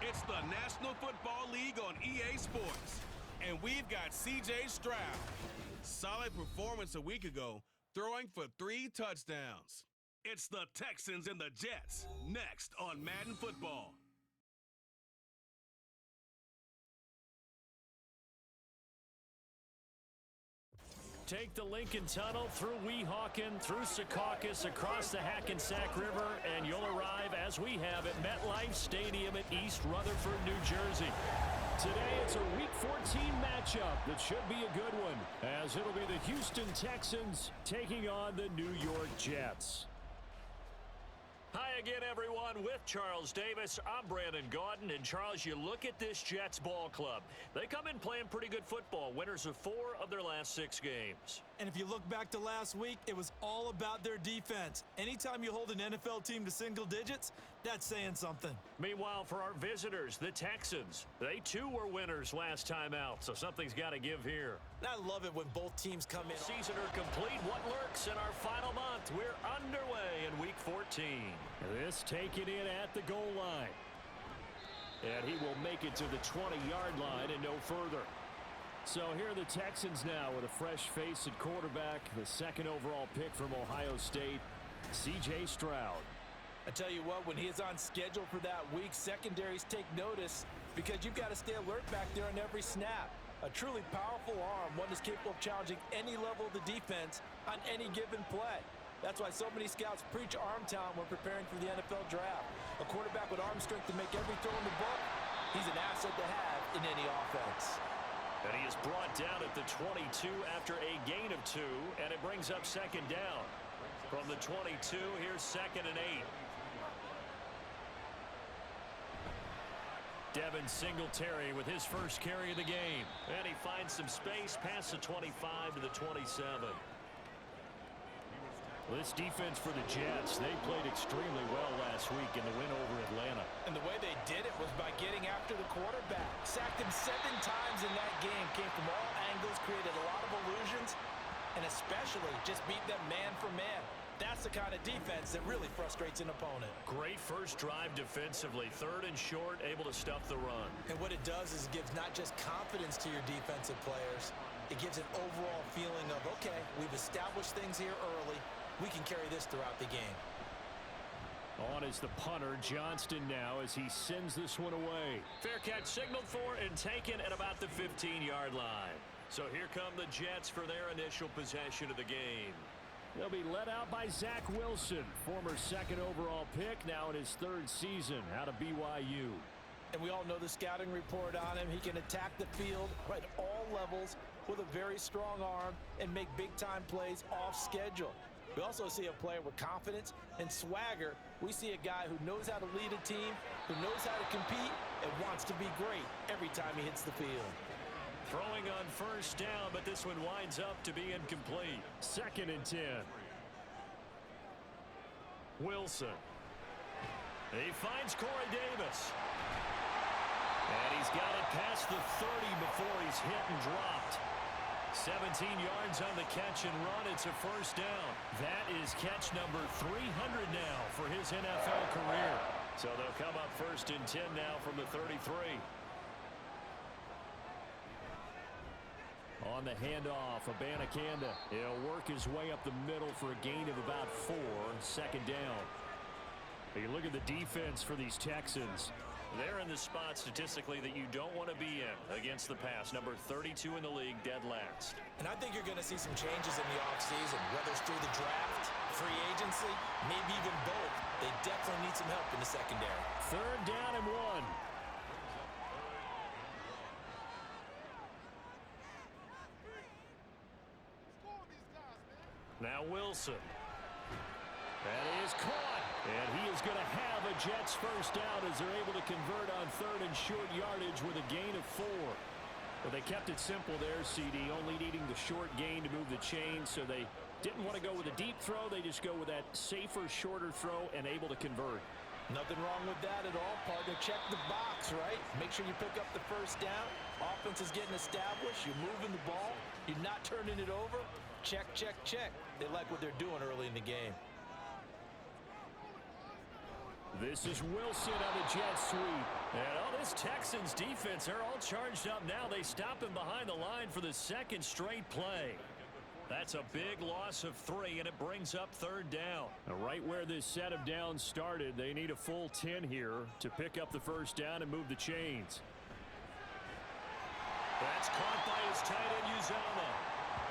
It's the National Football League on EA Sports. And we've got C.J. Stroud. Solid performance a week ago, throwing for 3 touchdowns. It's the Texans and the Jets, next on Madden Football. Take the Lincoln Tunnel through Weehawken, through Secaucus, across the Hackensack River, and you'll arrive, as we have, at MetLife Stadium at East Rutherford, New Jersey. Today, it's a Week 14 matchup that should be a good one, as it'll be the Houston Texans taking on the New York Jets. Hi again, everyone. With Charles Davis, I'm Brandon Gaudin. And, Charles, you look at this Jets ball club. They come in playing pretty good football, winners of 4 of their last 6 games. And if you look back to last week, it was all about their defense. Anytime you hold an NFL team to single digits, that's saying something. Meanwhile, for our visitors, the Texans, they too were winners last time out, so something's got to give here. And I love it when both teams come in. Season are complete. What lurks in our final month? We're underway in Week 14. This taken in at the goal line. And he will make it to the 20-yard line and no further. So here are the Texans now with a fresh face at quarterback, the 2nd overall pick from Ohio State, C.J. Stroud. I tell you what, when he is on schedule for that week, secondaries take notice because you've got to stay alert back there on every snap. A truly powerful arm, one that's capable of challenging any level of the defense on any given play. That's why so many scouts preach arm talent when preparing for the NFL draft. A quarterback with arm strength to make every throw in the book, he's an asset to have in any offense. And he is brought down at the 22 after a gain of 2, and it brings up 2nd down. From the 22, here's 2nd and 8. Devin Singletary with his first carry of the game. And he finds some space past the 25 to the 27. Well, this defense for the Jets, they played extremely well last week in the win over Atlanta. And the way they did it was by getting after the quarterback. Sacked him 7 times in that game. Came from all angles, created a lot of illusions, and especially just beat them man for man. That's the kind of defense that really frustrates an opponent. Great first drive defensively. 3rd and short, able to stuff the run. And what it does is it gives not just confidence to your defensive players, it gives an overall feeling of, okay, we've established things here early. We can carry this throughout the game. On is the punter, Johnston now, as he sends this one away. Fair catch signaled for and taken at about the 15-yard line. So here come the Jets for their initial possession of the game. They'll be led out by Zach Wilson, former 2nd overall pick, now in his 3rd season out of BYU. And we all know the scouting report on him. He can attack the field at all levels with a very strong arm and make big-time plays off schedule. We also see a player with confidence and swagger. We see a guy who knows how to lead a team, who knows how to compete, and wants to be great every time he hits the field. Throwing on 1st down, but this one winds up to be incomplete. 2nd and 10. Wilson. He finds Corey Davis. And he's got it past the 30 before he's hit and dropped. 17 yards on the catch and run. It's a 1st down. That is catch number 300 now for his NFL career. So they'll come up 1st and 10 now from the 33. On the handoff, Abanikanda. He'll work his way up the middle for a gain of about 4. 2nd down. You look at the defense for these Texans. They're in the spot statistically that you don't want to be in against the pass. Number 32 in the league, dead last. And I think you're going to see some changes in the offseason, whether it's through the draft, free agency, maybe even both. They definitely need some help in the secondary. 3rd down and 1. Now Wilson. That is caught. And he is going to have a Jets 1st down as they're able to convert on 3rd and short yardage with a gain of 4. But they kept it simple there, CD, only needing the short gain to move the chain, so they didn't want to go with a deep throw. They just go with that safer, shorter throw and able to convert. Nothing wrong with that at all, partner. Check the box, right? Make sure you pick up the 1st down. Offense is getting established. You're moving the ball. You're not turning it over. Check, check, check. They like what they're doing early in the game. This is Wilson on the jet sweep. And this Texans defense, they're all charged up now. They stop him behind the line for the second straight play. That's a big loss of 3, and it brings up 3rd down. Now, right where this set of downs started, they need a full 10 here to pick up the first down and move the chains. That's caught by his tight end, Uzama.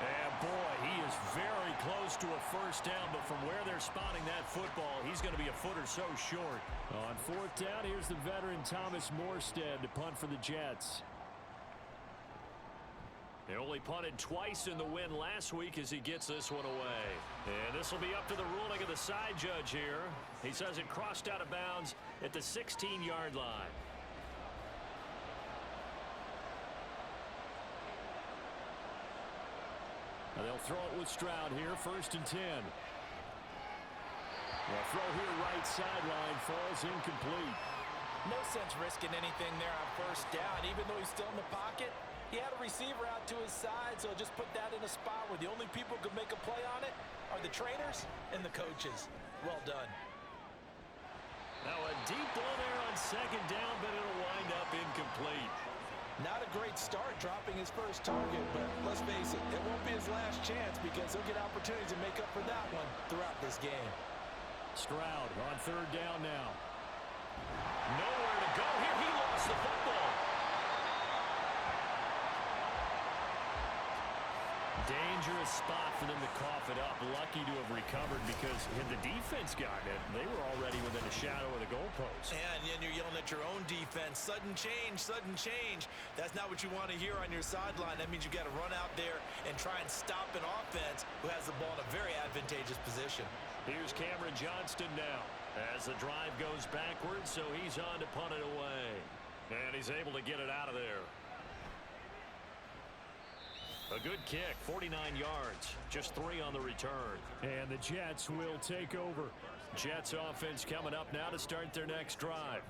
And, boy, he is very close to a first down, but from where they're spotting that football, he's going to be a foot or so short. On 4th down, here's the veteran Thomas Morstead to punt for the Jets. They only punted twice in the win last week as he gets this one away. And this will be up to the ruling of the side judge here. He says it crossed out of bounds at the 16-yard line. Now they'll throw it with Stroud here, 1st and 10. The throw here right sideline falls incomplete. No sense risking anything there on 1st down, even though he's still in the pocket. He had a receiver out to his side, so just put that in a spot where the only people who could make a play on it are the trainers and the coaches. Well done. Now a deep ball there on 2nd down, but it'll wind up incomplete. Not a great start dropping his first target, but let's face it, it won't be his last chance because he'll get opportunities to make up for that one throughout this game. Stroud on 3rd down now. Nowhere to go here. He lost the football. Dangerous spot for them to cough it up. Lucky to have recovered because had the defense gotten it, they were already within a shadow of the goalpost. And you're yelling at your own defense. Sudden change, sudden change. That's not what you want to hear on your sideline. That means you've got to run out there and try and stop an offense who has the ball in a very advantageous position. Here's Cameron Johnston now as the drive goes backwards, so he's on to punt it away. And he's able to get it out of there. A good kick, 49 yards, just 3 on the return. And the Jets will take over. Jets offense coming up now to start their next drive.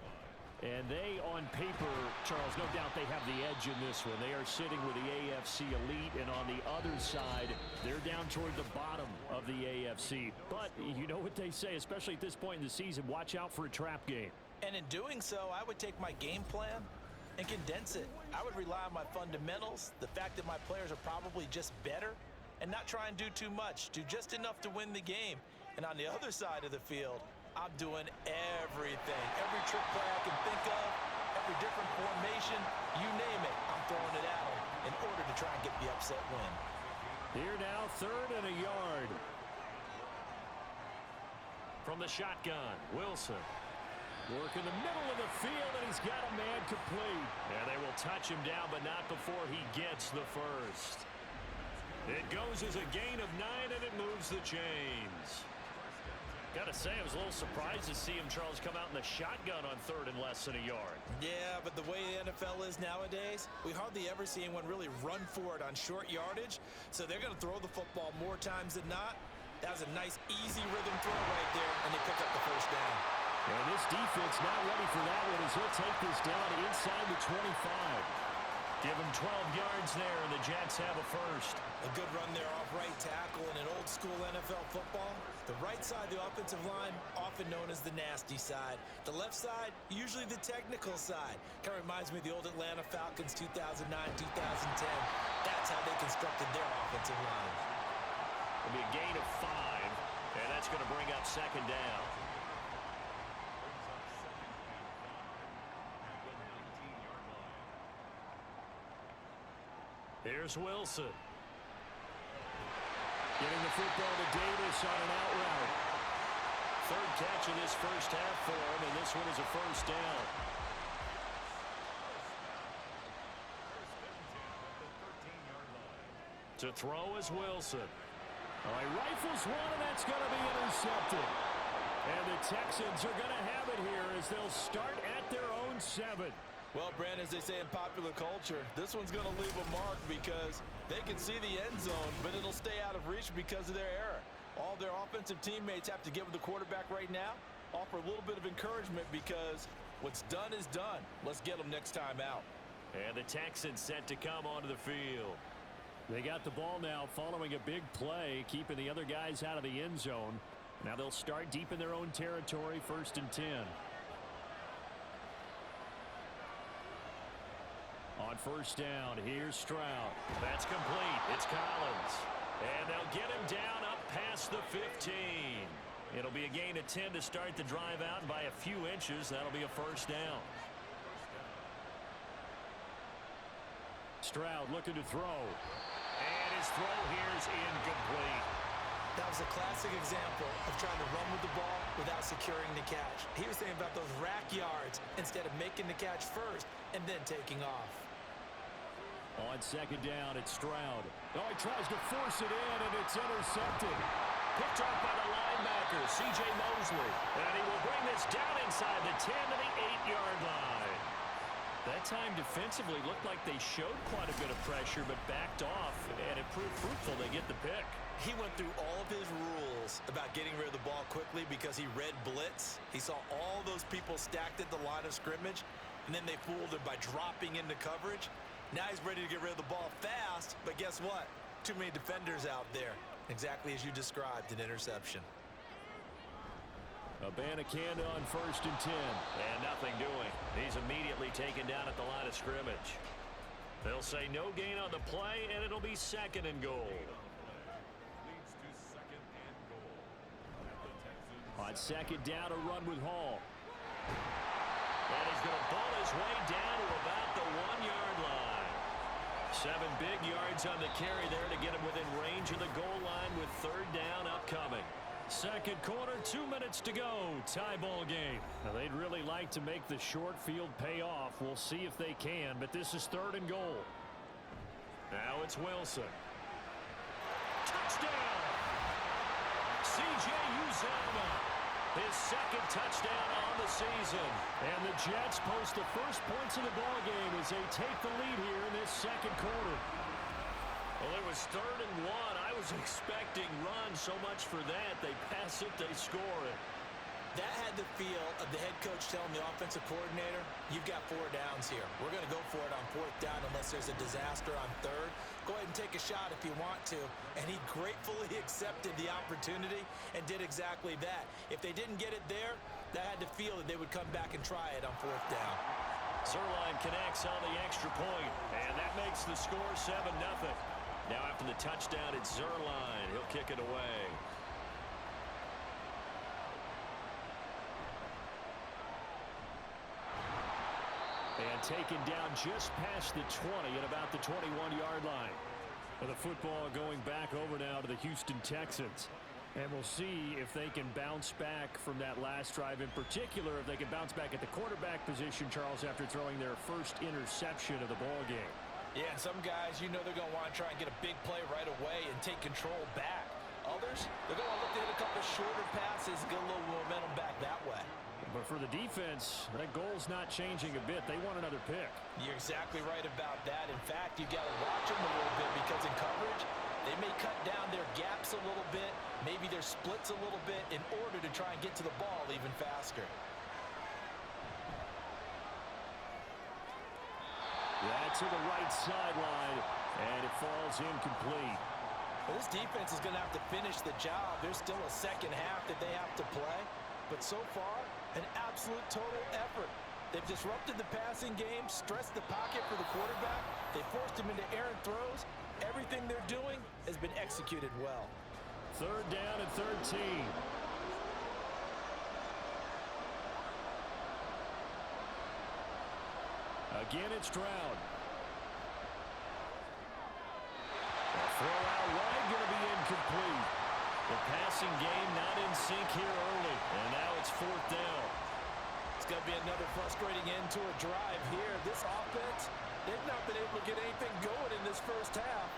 And they, on paper, Charles, no doubt they have the edge in this one. They are sitting with the AFC elite, and on the other side, they're down toward the bottom of the AFC. But you know what they say, especially at this point in the season, watch out for a trap game. And in doing so, I would take my game plan and condense it. I would rely on my fundamentals, the fact that my players are probably just better, and not try and do too much, do just enough to win the game. And on the other side of the field, I'm doing everything. Every trick play I can think of, every different formation, you name it, I'm throwing it at them in order to try and get the upset win. Here now, 3rd and a yard. From the shotgun, Wilson. Work in the middle of the field, and he's got a man complete. And they will touch him down, but not before he gets the first. It goes as a gain of 9, and it moves the chains. Got to say, I was a little surprised to see him, Charles, come out in the shotgun on 3rd and less than a yard. Yeah, but the way the NFL is nowadays, we hardly ever see anyone really run for it on short yardage. So they're going to throw the football more times than not. That was a nice, easy rhythm throw right there, and they pick up the first down. And this defense not ready for that one as he'll take this down inside the 25. Give him 12 yards there, and the Jets have a first. A good run there off right tackle in an old-school NFL football. The right side of the offensive line, often known as the nasty side. The left side, usually the technical side. Kind of reminds me of the old Atlanta Falcons 2009, 2010. That's how they constructed their offensive line. It'll be a gain of 5, and that's going to bring up 2nd down. Here's Wilson. Getting the football to Davis on an out route. 3rd catch of this first half for him, and this one is a first down. To throw is Wilson. All right, rifles one, and that's going to be intercepted. And the Texans are going to have it here as they'll start at their own 7. Well, Brand, as they say in popular culture, this one's going to leave a mark because they can see the end zone, but it'll stay out of reach because of their error. All their offensive teammates have to give the quarterback right now, offer a little bit of encouragement because what's done is done. Let's get them next time out. And the Texans set to come onto the field. They got the ball now following a big play, keeping the other guys out of the end zone. Now they'll start deep in their own territory, 1st and 10. On first down, here's Stroud. That's complete. It's Collins. And they'll get him down up past the 15. It'll be a gain of 10 to start the drive out, and by a few inches, that'll be a first down. Stroud looking to throw. And his throw here is incomplete. That was a classic example of trying to run with the ball without securing the catch. He was thinking about those rack yards instead of making the catch first and then taking off. On second down, it's Stroud. Oh, he tries to force it in, and it's intercepted. Picked off by the linebacker, C.J. Mosley. And he will bring this down inside the 10 to the 8-yard line. That time defensively looked like they showed quite a bit of pressure, but backed off, and it proved fruitful. They get the pick. He went through all of his rules about getting rid of the ball quickly because he read blitz. He saw all those people stacked at the line of scrimmage, and then they fooled him by dropping into coverage. Now he's ready to get rid of the ball fast, but guess what? Too many defenders out there. Exactly as you described, an interception. Abanikanda on first and 10. And nothing doing. He's immediately taken down at the line of scrimmage. They'll say no gain on the play, and it'll be second and goal. On second down, a run with Hall. And he's going to ball his way down to about the 1-yard line. 7 big yards on the carry there to get him within range of the goal line with third down upcoming. Second quarter, 2 minutes to go. Tie ball game. Now, they'd really like to make the short field pay off. We'll see if they can, but this is third and goal. Now it's Wilson. Touchdown! C.J. Uzomah. His second touchdown on the season. And the Jets post the first points of the ball game as they take the lead here in this second quarter. Well, it was third and 1. I was expecting run so much for that. They pass it, they score it. That had the feel of the head coach telling the offensive coordinator, you've got 4 downs here. We're going to go for it on 4th down unless there's a disaster on 3rd. Go ahead and take a shot if you want to. And he gratefully accepted the opportunity and did exactly that. If they didn't get it there, that had the feel that they would come back and try it on 4th down. Zuerlein connects on the extra point, and that makes the score 7-0. Now after the touchdown, it's Zuerlein. He'll kick it away. And taken down just past the 20 at about the 21-yard line. With the football going back over now to the Houston Texans. And we'll see if they can bounce back from that last drive. In particular, if they can bounce back at the quarterback position, Charles, after throwing their first interception of the ball game. Yeah, some guys, you know they're going to want to try and get a big play right away and take control back. Others, they're going to look to hit a couple shorter passes and get a little momentum back that way. But for the defense, that goal's not changing a bit. They want another pick. You're exactly right about that. In fact, you got to watch them a little bit because in coverage, they may cut down their gaps a little bit, maybe their splits a little bit in order to try and get to the ball even faster. Yeah, to the right sideline, and it falls incomplete. Well, this defense is going to have to finish the job. There's still a second half that they have to play. But so far, an absolute total effort. They've disrupted the passing game, stressed the pocket for the quarterback. They forced him into errant throws. Everything they're doing has been executed well. Third down and 13. Again, it's Stroud. A throw out wide, going to be incomplete. The passing game not in sync here early, and now it's 4th down. It's going to be another frustrating end to a drive here. This offense, they've not been able to get anything going in this first half.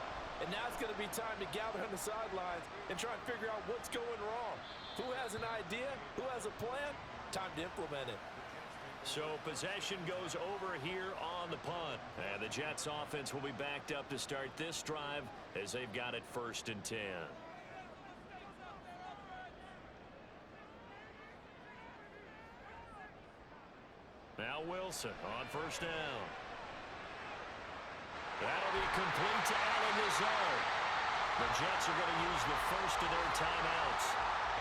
And now it's going to be time to gather on the sidelines and try and figure out what's going wrong. Who has an idea? Who has a plan? Time to implement it. So possession goes over here on the punt. And the Jets offense will be backed up to start this drive as they've got it 1st and 10. Now Wilson on first down. That'll be complete to Allen Lazard. The Jets are going to use the first of their timeouts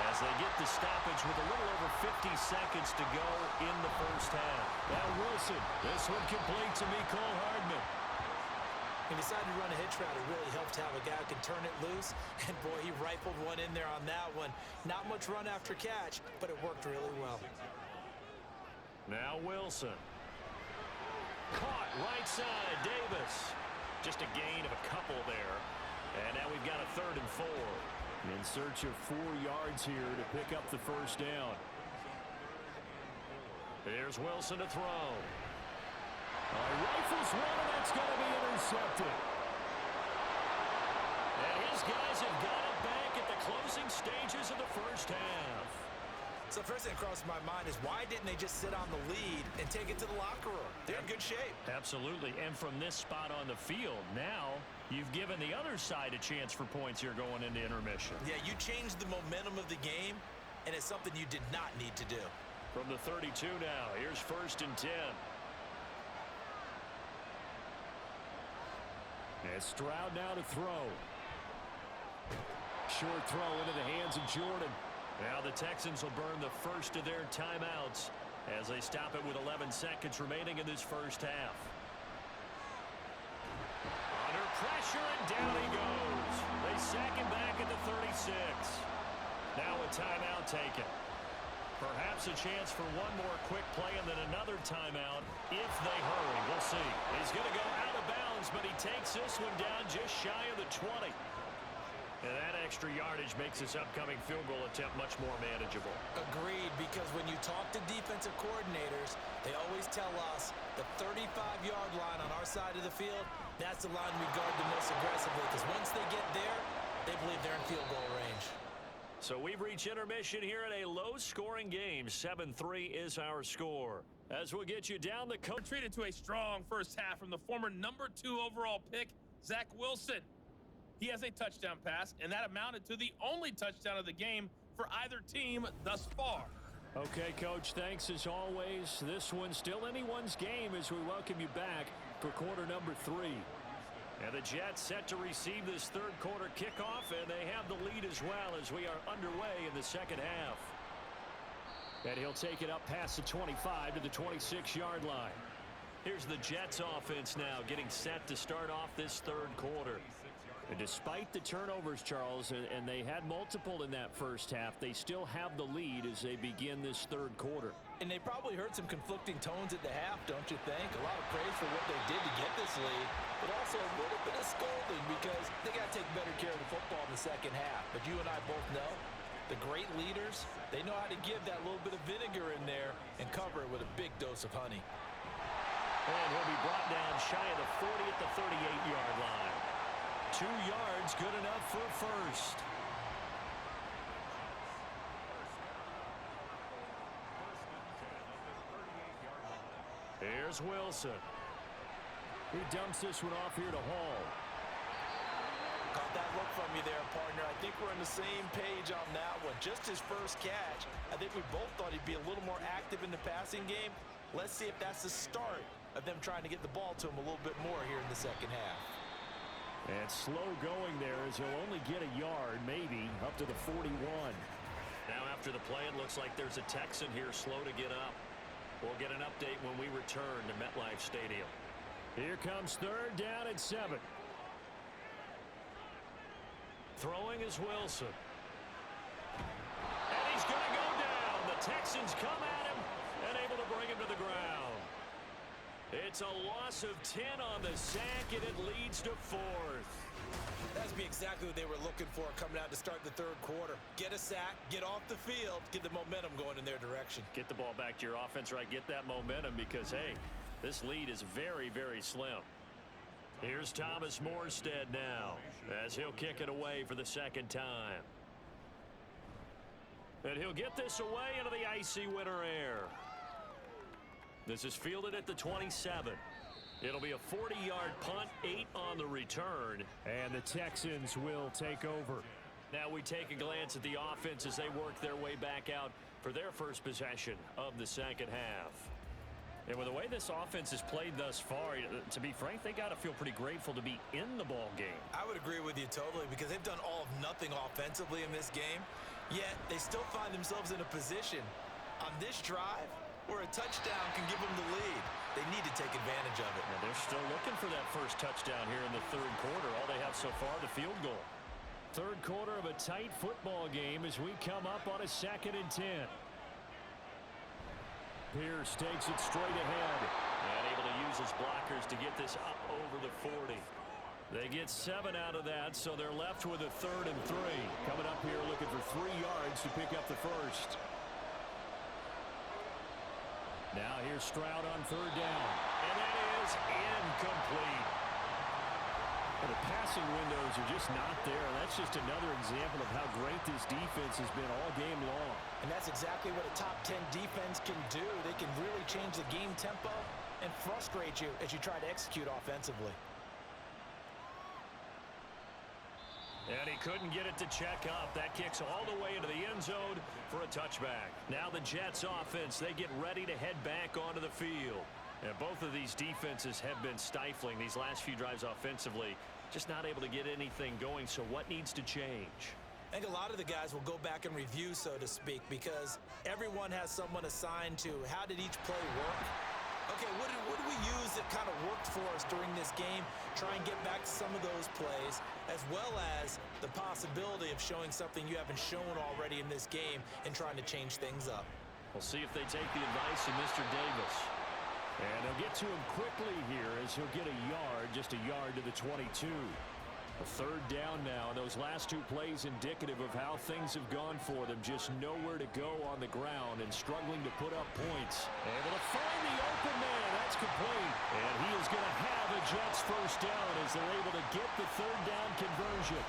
as they get the stoppage with a little over 50 seconds to go in the first half. Now Wilson, this one complete to Mecole Hardman. He decided to run a hitch route. It really helped to have a guy who can turn it loose. And, boy, he rifled one in there on that one. Not much run after catch, but it worked really well. Now Wilson. Caught right side, Davis. Just a gain of a couple there. And now we've got a 3rd and 4. In search of 4 yards here to pick up the first down. Here's Wilson to throw. Rifles one, and that's going to be intercepted. And his guys have got it back at the closing stages of the first half. So first thing that crosses my mind is why didn't they just sit on the lead and take it to the locker room? They're in good shape. Absolutely, and from this spot on the field, now you've given the other side a chance for points here going into intermission. Yeah, you changed the momentum of the game, and it's something you did not need to do. From the 32 now, here's 1st and 10. And Stroud now to throw. Short throw into the hands of Jordan. Now the Texans will burn the first of their timeouts as they stop it with 11 seconds remaining in this first half. Under pressure, and down he goes. They sack him back at the 36. Now a timeout taken. Perhaps a chance for one more quick play and then another timeout if they hurry. We'll see. He's going to go out of bounds, but he takes this one down just shy of the 20. And that extra yardage makes this upcoming field goal attempt much more manageable. Agreed, because when you talk to defensive coordinators, they always tell us the 35-yard line on our side of the field, that's the line we guard the most aggressively, because once they get there, they believe they're in field goal range. So we've reached intermission here in a low-scoring game. 7-3 is our score. As we'll get you down the coast. Treated to a strong first half from the former number 2 overall pick, Zach Wilson. He has a touchdown pass, and that amounted to the only touchdown of the game for either team thus far. Okay, Coach, thanks as always. This one's still anyone's game as we welcome you back for quarter number 3. And the Jets set to receive this third quarter kickoff, and they have the lead as well as we are underway in the second half. And he'll take it up past the 25 to the 26-yard line. Here's the Jets offense now getting set to start off this third quarter. And despite the turnovers, Charles, and they had multiple in that first half, they still have the lead as they begin this third quarter. And they probably heard some conflicting tones at the half, don't you think? A lot of praise for what they did to get this lead, but also a little bit of scolding because they got to take better care of the football in the second half. But you and I both know the great leaders, they know how to give that little bit of vinegar in there and cover it with a big dose of honey. And he'll be brought down shy of the 40 at the 38-yard line. 2 yards, good enough for first. Here's Wilson. He dumps this one off here to Hall. Caught that look from you there, partner. I think we're on the same page on that one. Just his first catch. I think we both thought he'd be a little more active in the passing game. Let's see if that's the start of them trying to get the ball to him a little bit more here in the second half. And slow going there as he'll only get a yard, maybe, up to the 41. Now after the play, it looks like there's a Texan here slow to get up. We'll get an update when we return to MetLife Stadium. Here comes third down at 7. Throwing is Wilson. And he's going to go down. The Texans come at him and able to bring him to the ground. It's a loss of 10 on the sack, and it leads to 4th. That's be exactly what they were looking for coming out to start the third quarter. Get a sack, get off the field, get the momentum going in their direction. Get the ball back to your offense, right? Get that momentum because, hey, this lead is very, very slim. Here's Thomas Morstead now as he'll kick it away for the second time. And he'll get this away into the icy winter air. This is fielded at the 27. It'll be a 40-yard punt, 8 on the return, and the Texans will take over. Now we take a glance at the offense as they work their way back out for their first possession of the second half. And with the way this offense has played thus far, to be frank, they got to feel pretty grateful to be in the ball game. I would agree with you totally because they've done all of nothing offensively in this game, yet they still find themselves in a position on this drive where a touchdown can give them the lead. They need to take advantage of it. Well, they're still looking for that first touchdown here in the third quarter. All they have so far, the field goal. Third quarter of a tight football game as we come up on a 2nd and 10. Pierce takes it straight ahead. And able to use his blockers to get this up over the 40. They get 7 out of that, so they're left with a 3rd and 3. Coming up here looking for 3 yards to pick up the first. Now here's Stroud on 3rd down. And that is incomplete. Well, the passing windows are just not there. That's just another example of how great this defense has been all game long. And that's exactly what a top 10 defense can do. They can really change the game tempo and frustrate you as you try to execute offensively. And he couldn't get it to check up. That kicks all the way into the end zone for a touchback. Now the Jets offense, they get ready to head back onto the field. And both of these defenses have been stifling these last few drives offensively. Just not able to get anything going, so what needs to change? I think a lot of the guys will go back and review, so to speak, because everyone has someone assigned to how did each play work. Okay, what do we use that kind of worked for us during this game? Try and get back to some of those plays, as well as the possibility of showing something you haven't shown already in this game and trying to change things up. We'll see if they take the advice of Mr. Davis. And they'll get to him quickly here as he'll get a yard, just a yard to the 22. A 3rd down now, and those last 2 plays indicative of how things have gone for them. Just nowhere to go on the ground and struggling to put up points. Able to find the open man. That's complete. And he is going to have a Jets first down as they're able to get the 3rd down conversion.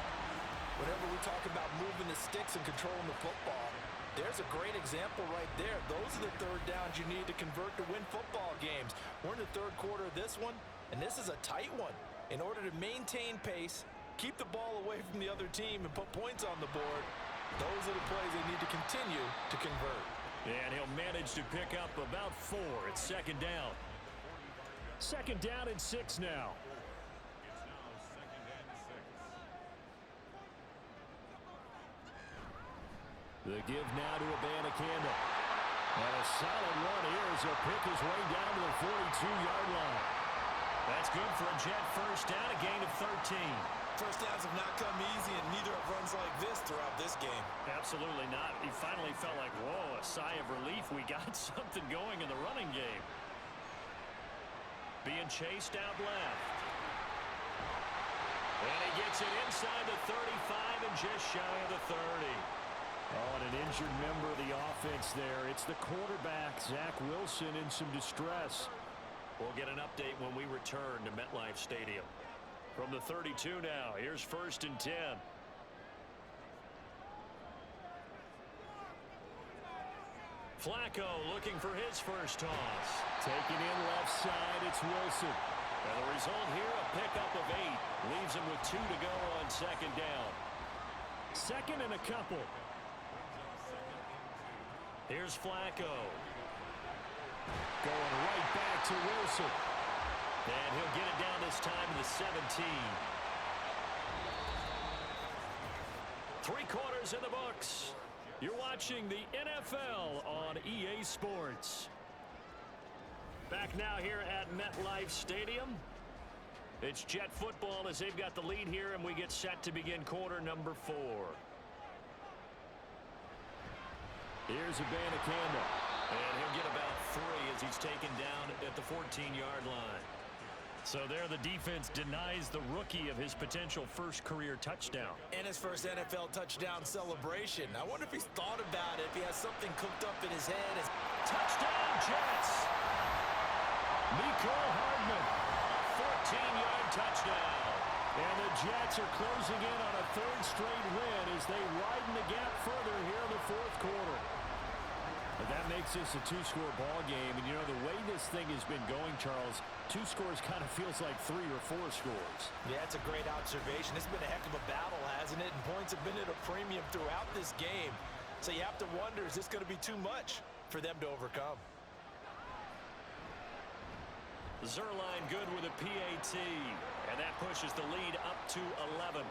Whenever we talk about moving the sticks and controlling the football, there's a great example right there. Those are the 3rd downs you need to convert to win football games. We're in the 3rd quarter of this one, and this is a tight one. In order to maintain pace, keep the ball away from the other team, and put points on the board, those are the plays they need to continue to convert. And he'll manage to pick up about 4. It's 2nd down. 2nd down and 6 now. The give now to Abanikanda. And a solid run here as he'll pick his way down to the 42-yard line. That's good for a Jet first down, a gain of 13. First downs have not come easy, and neither have runs like this throughout this game. Absolutely not. He finally felt like, whoa, a sigh of relief. We got something going in the running game. Being chased out left. And he gets it inside the 35 and just shy of the 30. Oh, and an injured member of the offense there. It's the quarterback, Zach Wilson, in some distress. We'll get an update when we return to MetLife Stadium. From the 32 now, here's 1st and 10. Flacco looking for his first toss. Taking in left side, it's Wilson. And the result here, a pickup of 8. Leaves him with 2 to go on 2nd down. 2nd and a couple. Here's Flacco. Going right back to Wilson. And he'll get it down this time to the 17. 3 quarters in the books. You're watching the NFL on EA Sports. Back now here at MetLife Stadium. It's Jet football as they've got the lead here, and we get set to begin quarter number 4. Here's Abanikanda. And he'll get about 3 as he's taken down at the 14-yard line. So there the defense denies the rookie of his potential first career touchdown. And his first NFL touchdown celebration. I wonder if he's thought about it, if he has something cooked up in his head. Touchdown, Jets! Mecole Hardman, 14-yard touchdown. And the Jets are closing in on a 3rd straight win as they widen the gap further here in the 4th quarter. And that makes this a 2-score ball game. And, you know, the way this thing has been going, Charles, 2 scores kind of feels like 3 or 4 scores. Yeah, it's a great observation. It's been a heck of a battle, hasn't it? And points have been at a premium throughout this game. So you have to wonder, is this going to be too much for them to overcome? Zerline good with a PAT. And that pushes the lead up to 11.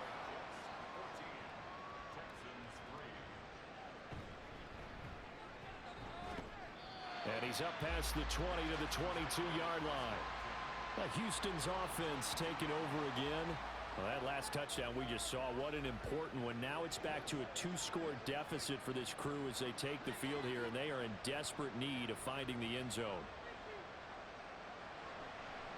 And he's up past the 20 to the 22-yard line. Houston's offense taking over again. Well, that last touchdown we just saw, what an important one. Now it's back to a 2-score deficit for this crew as they take the field here, and they are in desperate need of finding the end zone.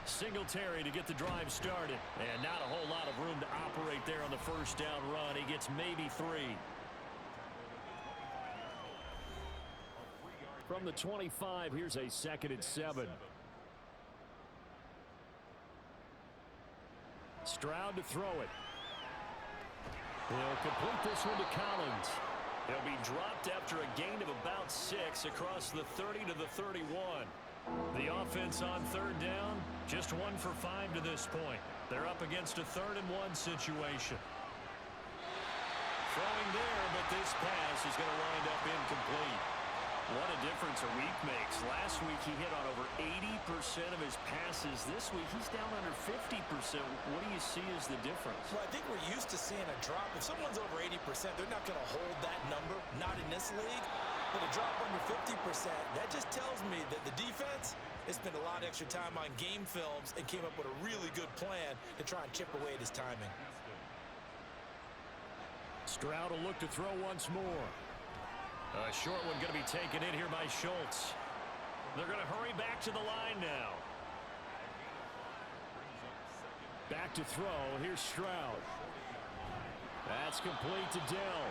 Singletary to get the drive started, and not a whole lot of room to operate there on the first down run. He gets maybe 3. From the 25, here's a 2nd and 7. Stroud to throw it. He'll complete this one to Collins. He'll be dropped after a gain of about 6 across the 30 to the 31. The offense on 3rd down, just 1 for 5 to this point. They're up against a 3rd and 1 situation. Throwing there, but this pass is going to wind up incomplete. What a difference a week makes. Last week he hit on over 80% of his passes. This week he's down under 50%. What do you see as the difference? Well, I think we're used to seeing a drop. If someone's over 80%, they're not going to hold that number. Not in this league. But a drop under 50%, that just tells me that the defense has spent a lot of extra time on game films and came up with a really good plan to try and chip away at his timing. Stroud will look to throw once more. A short one going to be taken in here by Schultz. They're going to hurry back to the line now. Back to throw. Here's Stroud. That's complete to Dell.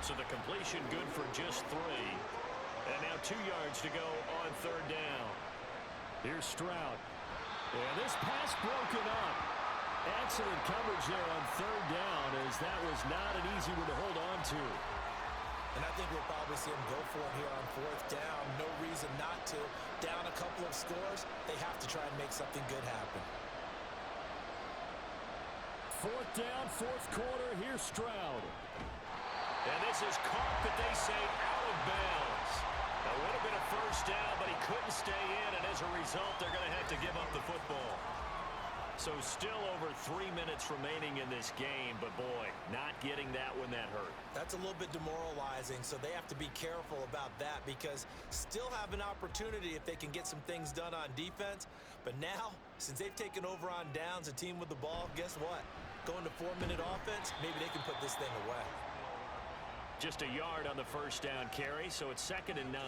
So the completion good for just 3. And now 2 yards to go on 3rd down. Here's Stroud. And this pass broken up. Excellent coverage there on 3rd down, as that was not an easy one to hold on to. And I think we'll probably see him go for it here on 4th down. No reason not to. Down a couple of scores, they have to try and make something good happen. 4th down, 4th quarter. Here's Stroud. And this is caught, but they say out of bounds. That would have been a 1st down, but he couldn't stay in, and as a result, they're going to have to give up the football. So still over 3 minutes remaining in this game, but boy, not getting that when that hurt. That's a little bit demoralizing, so they have to be careful about that because still have an opportunity if they can get some things done on defense. But now, since they've taken over on downs, a team with the ball, guess what? Going to 4-minute offense, maybe they can put this thing away. Just a yard on the 1st down carry, so it's 2nd and 9.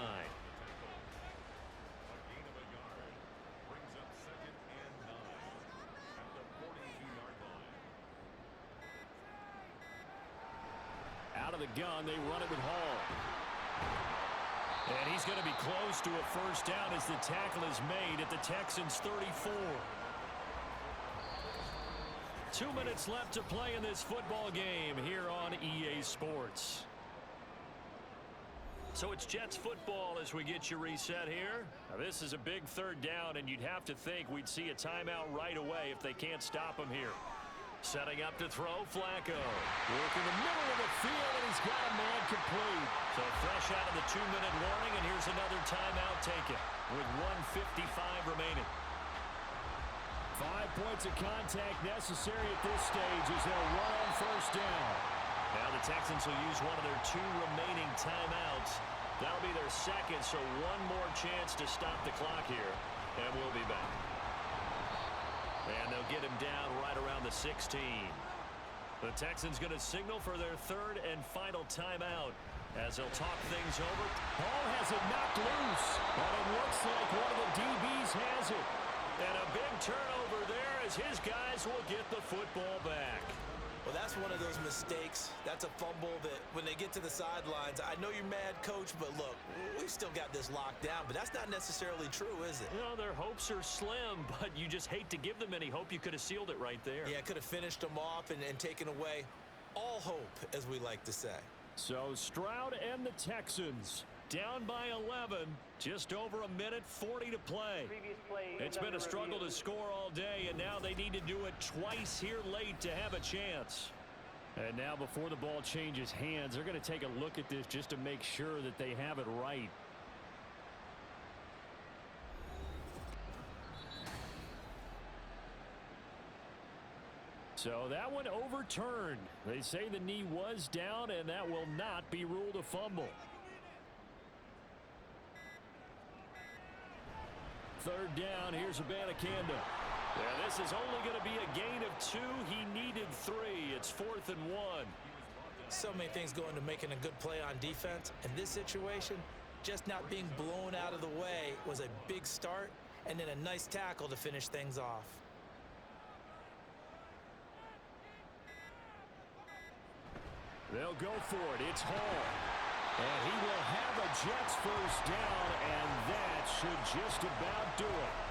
Out of the gun, they run it with Hall. And he's going to be close to a 1st down as the tackle is made at the Texans' 34. 2 minutes left to play in this football game here on EA Sports. So it's Jets football as we get you reset here. Now this is a big 3rd down, and you'd have to think we'd see a timeout right away if they can't stop him here. Setting up to throw, Flacco. Working the middle of the field, and he's got a man complete. So fresh out of the 2-minute warning, and here's another timeout taken with 1:55 remaining. 5 points of contact necessary at this stage as they'll run on 1st down. Now the Texans will use one of their 2 remaining timeouts. That'll be their 2nd, so one more chance to stop the clock here, and we'll be back. And they'll get him down right around the 16. The Texans going to signal for their 3rd and final timeout as they'll talk things over. Hall has it knocked loose, but it looks like one of the DBs has it. And a big turnover there as his guys will get the football back. Well, that's one of those mistakes. That's a fumble that when they get to the sidelines, I know you're mad, Coach, but look, we've still got this locked down, but that's not necessarily true, is it? You know, their hopes are slim, but you just hate to give them any hope. You could have sealed it right there. Yeah, could have finished them off and taken away all hope, as we like to say. So Stroud and the Texans down by 11, just over a minute, 40 to play. It's been a struggle to score all day, and now they need to do it twice here late to have a chance. And now before the ball changes hands, they're going to take a look at this just to make sure that they have it right. So that one overturned. They say the knee was down, and that will not be ruled a fumble. Third down, here's Abanikanda. Yeah, this is only going to be a gain of 2. He needed 3. It's 4th and 1. So many things go into making a good play on defense. In this situation, just not being blown out of the way was a big start, and then a nice tackle to finish things off. They'll go for it. It's Hall. And he will have a Jets first down, and that should just about do it.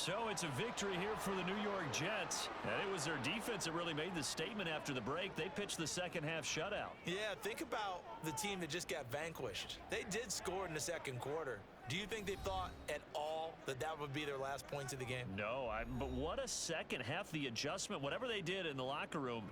So it's a victory here for the New York Jets. And it was their defense that really made the statement after the break. They pitched the second half shutout. Yeah, think about the team that just got vanquished. They did score in the second quarter. Do you think they thought at all that that would be their last points of the game? No, but what a second half, the adjustment, whatever they did in the locker room.